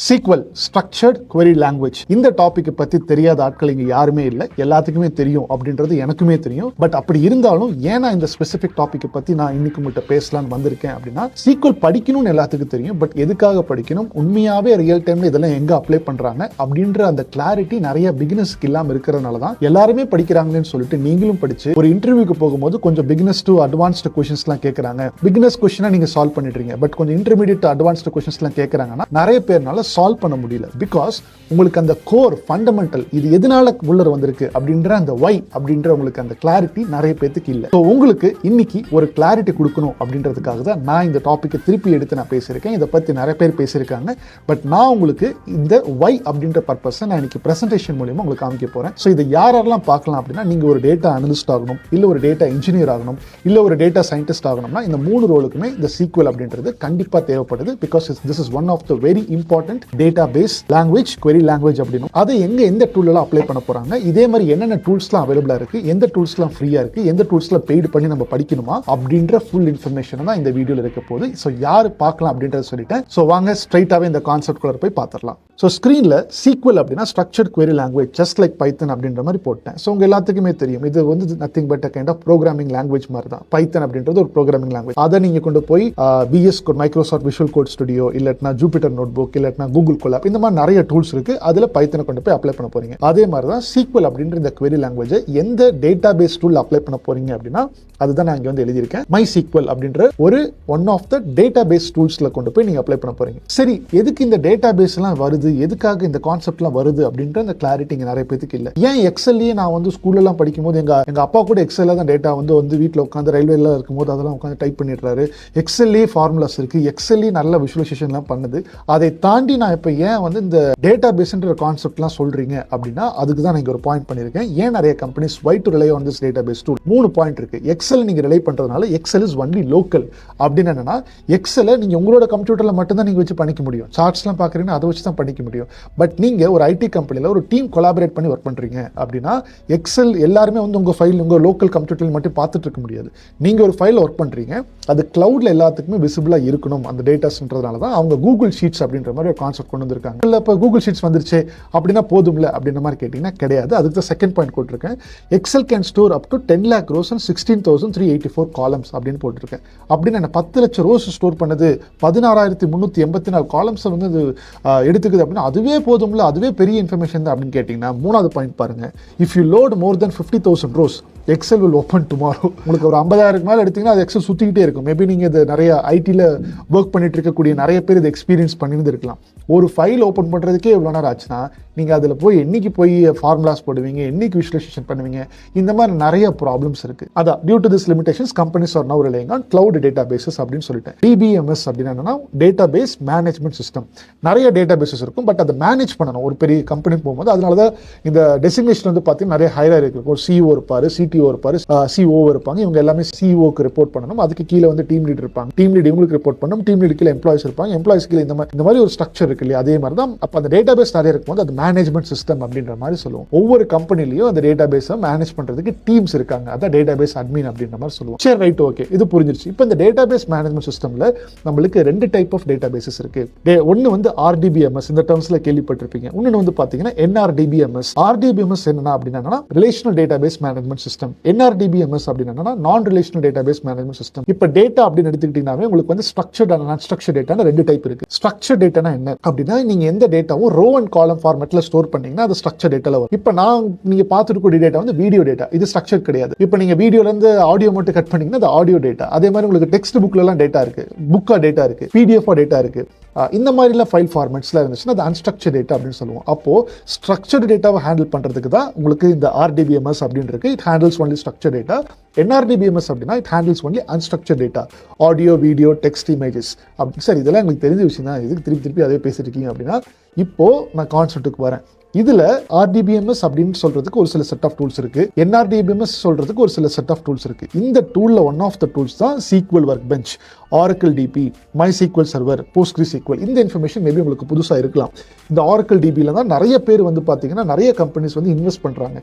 SQL structured query language இந்த topic பத்தி தெரியாத ஆட்கள் இங்க யாருமே இல்லை, எல்லாத்துக்குமே தெரியும் அப்படின்றது எனக்குமே தெரியும். பட் அப்படி இருந்தாலும் ஏன்னா இந்த ஸ்பெசிபிக் டாபிக் பத்தி நான் இன்னைக்கு உங்கள்கிட்ட பேசலாம்னு வந்திருக்கேன் அப்படின்னா, SQL படிக்கணும்னு எல்லாத்துக்கும் தெரியும். பட் எதுக்காக படிக்கணும், உண்மையாவே ரியல் டைம்ல இதெல்லாம் எங்க அப்ளை பண்றாங்க அப்படின்ற அந்த கிளாரிட்டி நிறைய பிகினர்ஸ்க்கு இல்லாம இருக்கிறதுனால தான் எல்லாருமே படிக்கிறாங்களேன்னு சொல்லிட்டு நீங்களும் படிச்சு ஒரு இன்டர்வியூக்கு போகும்போது கொஞ்சம் பிகினர்ஸ் டு அட்வான்ஸ்டு கொஸ்டின்ஸ்லாம் கேட்கறாங்க. பிகினர்ஸ் கொஸ்டினா நீங்க சால்வ் பண்ணிடுறீங்க, பட் கொஞ்சம் இன்டர்மீடியட் டு அட்வான்ஸ்டு கொஸ்டின்ஸ்லாம் கேட்கறாங்கன்னா நிறைய பேர்னால சால்வ் பண்ண முடியல. பிகாஸ் உங்களுக்கு அந்த கோர் ஃபண்டமெண்டல் இது எதனால உள்ள வந்திருக்கு அப்படின்ற அந்த வை அப்படின்ற உங்களுக்கு அந்த கிளாரிட்டி நிறைய பேருக்கு இல்லை. ஸோ உங்களுக்கு இன்னைக்கு ஒரு கிளாரிட்டி கொடுக்கணும் அப்படின்றதுக்காக தான் நான் இந்த டாபிக்கை திருப்பி எடுத்து நான் பேசியிருக்கேன். இதை பத்தி நிறைய பேர் பேசியிருக்காங்க. பட் நான் உங்களுக்கு இந்த வை அப்படின்ற பர்பஸை நான் இன்னைக்கு பிரசன்டேஷன் மூலியமா உங்களுக்கு காமிக்க போறேன். ஸோ இதை யாரெல்லாம் பார்க்கலாம் அப்படின்னா, நீங்க ஒரு டேட்டா அனலிஸ்ட் ஆகணும், இல்ல ஒரு டேட்டா இன்ஜினியர் ஆகணும், இல்ல ஒரு டேட்டா சயின்டிஸ்ட் ஆகணும்னா இந்த 3 ரோலுக்குமே இந்த SQL அப்படின்றது கண்டிப்பா தேவைப்படுது. Because this is one of the very important database language, query language அப்படின்னு. அதை எந்த டூல் எல்லாம் அப்ளை பண்ண போறாங்க, இதே மாதிரி என்னென்ன டூல்ஸ்லாம் அவைலபிளா இருக்கு, எந்த டூல்ஸ்லாம் ஃப்ரீயா இருக்கு, எந்த டூல்ஸ்லாம் பெய்டு பண்ணி நம்ம படிக்கணுமா அப்படின்ற ஃபுல் இன்ஃபர்மேஷன் தான் இந்த வீடியோல இருக்க போகுது. ஸோ யாரு பார்க்கலாம் அப்படின்றத சொல்லிட்டேன். ஸோ வாங்க ஸ்ட்ரைட்டாவே இந்த கான்செப்ட் குள்ள போய் பார்த்துடலாம். ஸோ ஸ்க்ரீன்ல SQL அப்படின்னா structured query language just like python அப்படின்ற மாதிரி போட்டேன். ஸோ உங்க எல்லாத்துக்குமே தெரியும் இது வந்து nothing but kind of programming language மாதிரி தான். பைத்தன் அப்படின்றது ஒரு ப்ரோக்ராமிங் லாங்குவேஜ். அதை நீங்க கொண்டு போய் VS code, Microsoft visual code studio, இல்லட்னா ஜூபிட்டர் நோட் புக், இல்லட்னா கூகுள் கொலாப், இந்த மாதிரி நிறைய டூல்ஸ் இருக்கு. அதுல பைத்தனை கொண்டு போய் அப்ளை பண்ண போறீங்க. அதே மாதிரி தான் SQL அப்படின்ற இந்த query லாங்குவேஜ் எந்த டேட்டாபேஸ் டூல் அப்ளை பண்ண போறீங்க அப்படின்னா, அதுதான் நான் இங்க வந்து எழுதியிருக்கேன். MySQL அப்படின்ற ஒரு ஒன் ஆஃப் த டேட்டாபேஸ் டூல்ஸ்ல கொண்டு போய் நீங்க அப்ளை பண்ண போறீங்க. சரி, எதுக்கு இந்த டேட்டாபேஸ் எல்லாம் வருது, எதுக்காக இந்த கான்செப்ட் எல்லாம் வருது அப்படின்ற அந்த கிளாரிட்டி இங்க நிறைய பேருக்கு இல்ல. ஏன் எக்ஸல்லயே நான் வந்து ஸ்கூல்ல எல்லாம் படிக்கும்போது எங்க அப்பா கூட எக்ஸல்ல தான் டேட்டா வந்து வீட்டில் உட்காந்து ரயில்வேல இருக்கும்போது அதெல்லாம் உட்காந்து டைப் பண்ணிடுறாரு. எக்ஸல்லயே ஃபார்முலாஸ் இருக்கு, எக்ஸல்லயே நல்ல விஷுவலைசேஷன் எல்லாம் பண்ணுது. அதை தாண்டி நான் இப்ப ஏன் வந்து இந்த டேட்டாபேஸ்ன்ற கான்செப்ட்லாம் சொல்றீங்க அப்படின்னா, அதுக்கு தான் நான் ஒரு பாயிண்ட் பண்ணியிருக்கேன். ஏன் நிறைய companies why to rely on this database tool. 3 point இருக்கு. எக்ஸல் நீங்க ரிலை பண்றதுனால எக்ஸல் இஸ் ஒன்லி லோக்கல் அப்படின்னு என்னன்னா, எக்ஸலை நீங்க உங்களோட கம்ப்யூட்டர்ல மட்டும் தான் நீங்க வச்சு பண்ணிக்க முடியும். சார்ட்ஸ்லாம் பாக்குறீங்கன்னா அதை வச்சு தான் பண்ணிக்க முடியும். பட் நீங்க ஒரு ஐடி கம்பெனில ஒரு டீம் கொலாபரேட் பண்ணி ஒர்க் பண்றீங்க அப்படின்னா, எக்ஸல் எல்லாருமே வந்து உங்க ஃபைல் உங்க லோக்கல் கம்ப்யூட்டர்ல மட்டும் பார்த்துட்டு இருக்க முடியாது. நீங்க ஒரு ஃபைல் ஒர்க் பண்றீங்க, அது கிளவுட்ல எல்லாத்துக்குமே விசிபிளா இருக்கணும் அந்த டேட்டாஸ்ன்றதுனால தான் அவங்க கூகுள் ஷீட்ஸ் அப்படின்ற மாதிரி ஒரு கான்செப்ட் கொண்டு வந்திருக்காங்க. இல்ல இப்ப கூகுள் ஷீட்ஸ் வந்துருச்சு அப்படின்னா போதும்ல அப்படின்ற மாதிரி கேட்டீங்கன்னா கிடையாது. அதுக்கு தான் செகண்ட் பாயிண்ட் போட்டிருக்கேன். Excel can store up to 10 lakh rows and 16,384 columns அப்படின்னு போட்டிருக்கேன். அப்படின்னு என்ன 10 லட்சம் ரோஸ் ஸ்டோர் பண்ணது 16,384 காலம்ஸ் வந்து எடுத்துக்குது அப்படின்னா அதுவே போதும்ல, அதுவே பெரிய இன்ஃபர்மேஷன் தான் அப்படின்னு கேட்டீங்கன்னா, 3வது பாயிண்ட் பாருங்க. If you load more then 50,000 rows, excel will open tomorrow. உங்களுக்கு ஒரு 50,000 மேலே எடுத்தீங்கன்னா அது எக்ஸல் சுற்றிக்கிட்டே இருக்கும். மேபி நீங்கள் இது நிறைய ஐடியில் ஒர்க் பண்ணிட்டு இருக்கக்கூடிய நிறைய பேர் இது எக்ஸ்பீரியன்ஸ் பண்ணிட்டு இருக்கலாம். ஒரு ஃபைல் ஓப்பன் பண்ணுறதுக்கே எவ்வளோ நேரம் ஆச்சுன்னா, நீங்கள் அதில் போய் என்னைக்கு போய் ஃபார்முலாஸ் போடுவீங்க, என்னைக்கு விஷுவலைசேஷன் பண்ணுவீங்க, இந்த மாதிரி நிறைய ப்ராப்ளம்ஸ் இருக்குது. அதான் due to this limitations companies are now relying on cloud databases அப்படின்னு சொல்லிட்டேன். RDBMS அப்படின்னு என்னன்னா டேட்டாபேஸ் மேனேஜ்மெண்ட் சிஸ்டம். நிறைய டேட்டாபேசஸ் இருக்கும், பட் அதை மேனேஜ் பண்ணணும் ஒரு பெரிய கம்பெனிக்கு போகும்போது. அதனால தான் இந்த டெசிக்னேஷன் வந்து பார்த்தீங்கன்னா நிறைய ஹையரார்கி இருக்கும். ஒரு CEO இருப்பார், CTO இருப்பாரு, CO இருப்பாங்க. இவங்க எல்லாமே CEOக்கு ரிப்போர்ட் பண்ணணும். அதுக்கு கீழே வந்து டீம் லீட் இருப்பாங்க. டீம் லீட் இவங்களுக்கு ரிப்போர்ட் பண்ணணும். டீம் லீட் கீழே எம்ப்ளாயிஸ் இருப்பாங்க. எம்ப்ளாயிஸ் கீழே இந்த மாதிரி ஒரு ஸ்ட்ரக்சர் இருக்கு இல்லையா, அதே மாதிரி தான். அப்போ அந்த டேட்டாபேஸ் நிறைய இருக்கும்போது அது மேனேஜ்மெண்ட் சிஸ்டம் அப்படின்ற மாதிரி சொல்லுவோம். ஒவ்வொரு கம்பெனிலையும் அந்த டேட்டாபேஸை மேனேஜ் பண்றதுக்கு டீம்ஸ் இருக்காங்க. அதான் டேட்டாபேஸ் அட்மின் அப்படின்ற மாதிரி சொல்லுவோம். சரி, ரைட், ஓகே, இது புரிஞ்சிருச்சு. இப்போ இந்த டேட்டாபேஸ் மேனேஜ்மெண்ட் சிஸ்டம்ல நம்மளுக்கு 2 டைப் ஆஃப் டேட்டாபேசஸ் இருக்கு. ஒன்னு வந்து RDBMS, இந்த டர்ம்ஸ்ல கேள்விப்பட்டிருப்பீங்க. இன்னொன்னு வந்து பாத்தீங்கன்னா NRDBMS. RDBMS என்னன்னா அப்படின்னா relational database management system. NRDBMS அப்படின்னா நான் ரிலேஷனல் டேட்டாபேஸ் மேனேஜ்மெண்ட் சிஸ்டம். இப்போ டேட்டா அப்படின்னு எடுத்துக்கிட்டீங்கன்னாவே உங்களுக்கு வந்து ஸ்ட்ரக்சர்ட் அண்ட் அன்ஸ்ட்ரக்சர்ட் டேட்டான 2 டைப் இருக்கு. ஸ்ட்ரக்சர்ட் டேட்டானா என்ன அப்படின்னா, நீங்க எந்த டேட்டாவும் ரோ அண்ட் காலம் ஃபார்மேட்ல ஸ்டோர் பண்ணீங்கன்னா அது ஸ்ட்ரக்சர் டேட்டால வரும். இப்போ நீங்க பார்த்துக்கூடிய டேட்டா வந்து வீடியோ டேட்டா. இது ஸ்ட்ரக்சர் கிடையாது. இப்போ நீங்க வீடியோல இருந்து ஆடியோ மட்டும் கட் பண்ணீங்கன்னா அது ஆடியோ டேட்டா. அதே மாதிரி உங்களுக்கு டெக்ஸ்ட் புக்ல எல்லாம் டேட்டா இருக்கு, புக்கா டேட்டா இருக்கு, PDF டேட்டா இருக்கு. இந்த மாதிரிலாம் ஃபைல் ஃபார்மேட்ஸ்ல இருந்துச்சுன்னா அது அன்ஸ்ட்ரக்சர் டேட்டா அப்படின்னு சொல்லுவோம். அப்போ ஸ்ட்ரக்சர்டு டேட்டாவை ஹேண்டில் பண்றதுக்கு தான் உங்களுக்கு இந்த RDBMS அப்படின்னு இருக்கு. It handles only structure data. NRDBMS அப்படின்னா it handles only unstructured data, audio, video, text, images அப்படி. சார், இதெல்லாம் உங்களுக்கு தெரிஞ்ச விஷயம் தான். இதுக்கு திருப்பி அதே பேசிட்டு இருக்கீங்க அப்படின்னா, இப்போ நான் கான்செப்ட்டுக்கு வரேன். இதுல RDBMS அப்படின்னு சொல்றதுக்கு ஒரு சில செட் ஆஃப் டூல்ஸ் இருக்கு. NRDBMS சொல்றதுக்கு ஒரு சில செட் ஆஃப் டூல்ஸ் இருக்கு. இந்த டூல்ல ஒன் ஆஃப் த டூல்ஸ் தான் SQL Workbench, Oracle DB, MySQL Server, PostgreSQL. இந்த இன்ஃபர்மேஷன் மேபி உங்களுக்கு புதுசா இருக்கலாம். இந்த Oracle DBல தான் நிறைய பேர் வந்து பாத்தீங்கன்னா நிறைய கம்பெனிஸ் வந்து இன்வெஸ்ட் பண்றாங்க.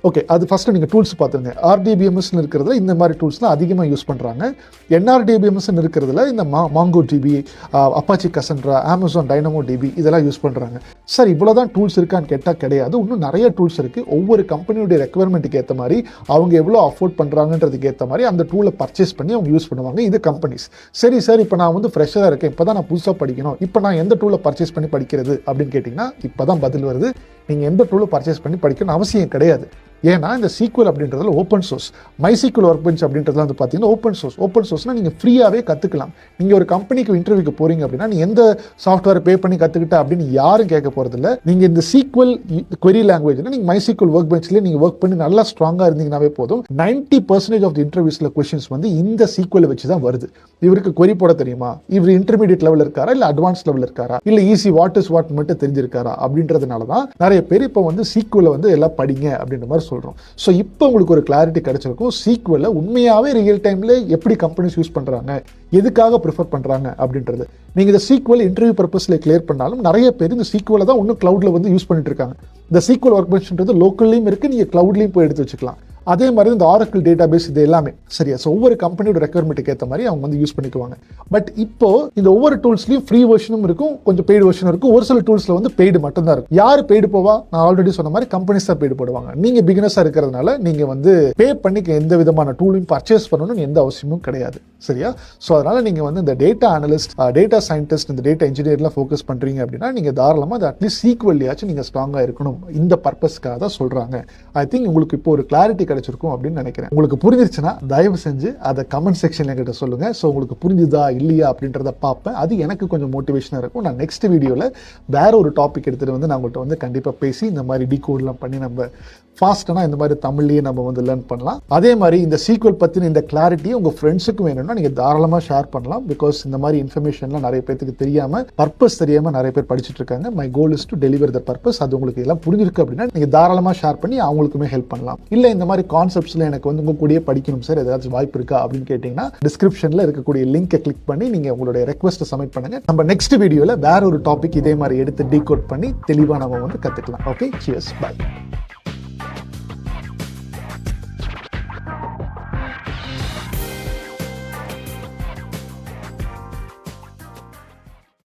ஓகே, அது ஃபர்ஸ்ட் நீங்கள் டூல்ஸ் பார்த்துருங்க. RDBMS இருக்கிறதுல இந்த மாதிரி டூல்ஸ்லாம் அதிகமாக யூஸ் பண்ணுறாங்க. NRDBMS இருக்கிறதுல இந்த MongoDB, Apache Cassandra, Amazon DynamoDB இதெல்லாம் யூஸ் பண்ணுறாங்க. சார் இவ்வளோதான் டூல்ஸ் இருக்கான்னு கேட்டால் கிடையாது. இன்னும் நிறைய டூல்ஸ் இருக்குது. ஒவ்வொரு கம்பெனியுடைய ரெக்குவயர்மெண்ட்டுக்கு ஏற்ற மாதிரி அவங்க எவ்வளோ அஃபோர்ட் பண்ணுறாங்கன்றதுக்கு ஏற்ற மாதிரி அந்த டூலை பர்ச்சேஸ் பண்ணி அவங்க யூஸ் பண்ணுவாங்க. இது கம்பெனிஸ். சரி சார், இப்போ நான் வந்து ஃப்ரெஷ்ஷாக இருக்கேன், இப்போ தான் நான் புதுசாக படிக்கணும், இப்போ நான் எந்த டூலை பர்ச்சேஸ் பண்ணி படிக்கிறது அப்படின்னு கேட்டிங்கன்னா இப்போ தான் பதில் வருது. நீங்கள் எந்த டூலை பர்ச்சேஸ் பண்ணி படிக்கணும்னு அவசியம் கிடையாது. ஏன்னா இந்த SQL அப்படின்றதுல open source, MySQL work bench அப்படின்றதுல வந்து பார்த்தீங்கன்னா ஓப்பன் சோர்ஸ். ஓப்பன் சோர்ஸ்னால் நீங்கள் ஃப்ரீயாகவே கற்றுக்கலாம். நீங்கள் ஒரு கம்பெனிக்கு இன்டர்வியூக்கு போகிறீங்க அப்படின்னா நீ எந்த சாஃப்ட்வேர் பே பண்ணி கற்றுக்கிட்ட அப்படின்னு யாரும் கேட்க போகிறதில்ல. நீங்கள் இந்த SQL query லாங்குவேஜ்னா நீங்கள் MySQL ஒர்க் பெஞ்ச்லேயே நீங்கள் ஒர்க் பண்ணி நல்லா ஸ்ட்ராங்காக இருந்தீங்கன்னாவே போதும். 90% ஆஃப் தி இன்டர்வியூஸில் கொஸ்டின்ஸ் வந்து இந்த SQL வச்சு தான் வருது. இவருக்கு query போட தெரியுமா, இவர் இன்டர்மீடியட் லெவலில் இருக்காரா இல்லை அட்வான்ஸ் லெவலில் இருக்காரா இல்லை ஈஸி வாட் இஸ் வாட் மட்டும் தெரிஞ்சிருக்காரா அப்படின்றதுனால தான் நிறைய பேர் இப்போ வந்து SQL வந்து எல்லாம் படிங்க அப்படின்ற மாதிரி சொல்கிறோம். ஸோ இப்போ உங்களுக்கு ஒரு கிளாரிட்டி கிடைச்சிருக்கும். SQL உண்மையாகவே ரியல் டைமில் எப்படி கம்பெனிஸ் யூஸ் பண்ணுறாங்க, எதுக்காக ப்ரிஃபர் பண்ணுறாங்க அப்படின்றது. நீங்கள் இந்த SQL இன்டர்வியூ பர்பஸில் கிளியர் பண்ணாலும் நிறைய பேர் இந்த SQL தான் இன்னும் கிளவுடில் வந்து யூஸ் பண்ணிட்டு இருக்காங்க. இந்த SQL ஒர்க் பெஞ்ச்ன்றது லோக்கல்லையும் இருக்குது, நீங்கள் கிளவுட்லையும் போய் எடுத்து வச்சுக்கலாம். அதே மாதிரி இந்த Oracle டேட்டாபேஸ் இது எல்லாமே சரியா. ஸோ ஒவ்வொரு கம்பெனியோட ரெக்குவயர்மெண்ட்டுக்கு ஏற்ற மாதிரி அவங்க வந்து யூஸ் பண்ணிக்குவாங்க. பட் இப்போ இந்த ஒவ்வொரு டூல்ஸ்லையும் ஃப்ரீ வெர்ஷனும் இருக்கும், கொஞ்சம் பெய்டு வெர்ஷனும் இருக்கும். ஒரு சில டூல்ஸில் வந்து பெய்டு மட்டும்தான் இருக்கும். யார் பெய்டு போவா? நான் ஆல்ரெடி சொன்ன மாதிரி கம்பெனிஸ் தான் பெய்டு போடுவாங்க. நீங்கள் பிகினஸாக இருக்கிறதுனால நீங்கள் வந்து பே பண்ணிக்க எந்த விதமான டூலையும் பர்ச்சேஸ் பண்ணணும்னு எந்த அவசியமும் கிடையாது. சரியா? ஸோ அதனால நீங்கள் வந்து இந்த டேட்டா அனலிஸ்ட், டேட்டா சயின்டிஸ்ட், இந்த டேட்டா இன்ஜினியர்லாம் ஃபோக்கஸ் பண்ணுறீங்க அப்படின்னா நீங்கள் தாராளமாக அது அட்லீஸ்ட் SQLயாச்சும் நீங்கள் ஸ்ட்ராங்காக இருக்கணும். இந்த பர்பஸ்க்காக தான் சொல்கிறாங்க. ஐ திங்க் உங்களுக்கு இப்போ ஒரு கிளாரிட்டி கிடைச்சிருக்கும் அப்படின்னு நினைக்கிறேன். உங்களுக்கு புரிஞ்சிருச்சுன்னா தயவு செஞ்சு அதை கமெண்ட் செக்ஷன்ல என்கிட்ட சொல்லுங்க. ஸோ உங்களுக்கு புரிஞ்சுதா இல்லையா அப்படின்றத பார்ப்பேன். அது எனக்கு கொஞ்சம் மோட்டிவேஷனாக இருக்கும். நான் நெக்ஸ்ட் வீடியோவில் வேற ஒரு டாபிக் எடுத்துகிட்டு வந்து நான் உங்கள்கிட்ட வந்து கண்டிப்பாக பேசி இந்த மாதிரி டீகோட்லாம் பண்ணி நம்ம ஃபாஸ்ட்டாக இந்த மாதிரி தமிழ்லேயே நம்ம வந்து லேர்ன் பண்ணலாம். அதே மாதிரி இந்த SQL பற்றின இந்த கிளாரிட்டியை உங்கள் ஃப்ரெண்ட்ஸுக்கும் வேணும்னா நீங்கள் தாராளமாக ஷேர் பண்ணலாம். பிகாஸ் இந்த மாதிரி இன்ஃபர்மேஷன்லாம் நிறைய பேருக்கு தெரியாமல், பர்பஸ் தெரியாமல் நிறைய பேர் படிச்சுட்டு இருக்காங்க. My goal is to deliver the purpose. அது உங்களுக்கு எல்லாம் புரிஞ்சிருக்கு அப்படின்னா நீங்கள் தாராளமாக ஷேர் பண்ணி அவங்களுக்குமே ஹெல்ப் பண்ணலாம். இல்லை இந்த மாதிரி கான்செப்ட்ஸில் எனக்கு வந்து உங்க கூடயே படிக்கணும் சார், ஏதாச்சும் வாய்ப்பு இருக்கா அப்படின்னு கேட்டிங்கன்னா டிஸ்கிரிப்ஷனில் இருக்கக்கூடிய லிங்கை கிளிக் பண்ணி நீங்கள் உங்களுடைய ரெக்வஸ்ட்டை சப்மிட் பண்ணுங்க. நம்ம நெக்ஸ்ட் வீடியோவில் வேற ஒரு டாபிக் இதே மாதிரி எடுத்து டீகோட் பண்ணி தெளிவாக நம்ம வந்து கற்றுக்கலாம். Okay, cheers, by.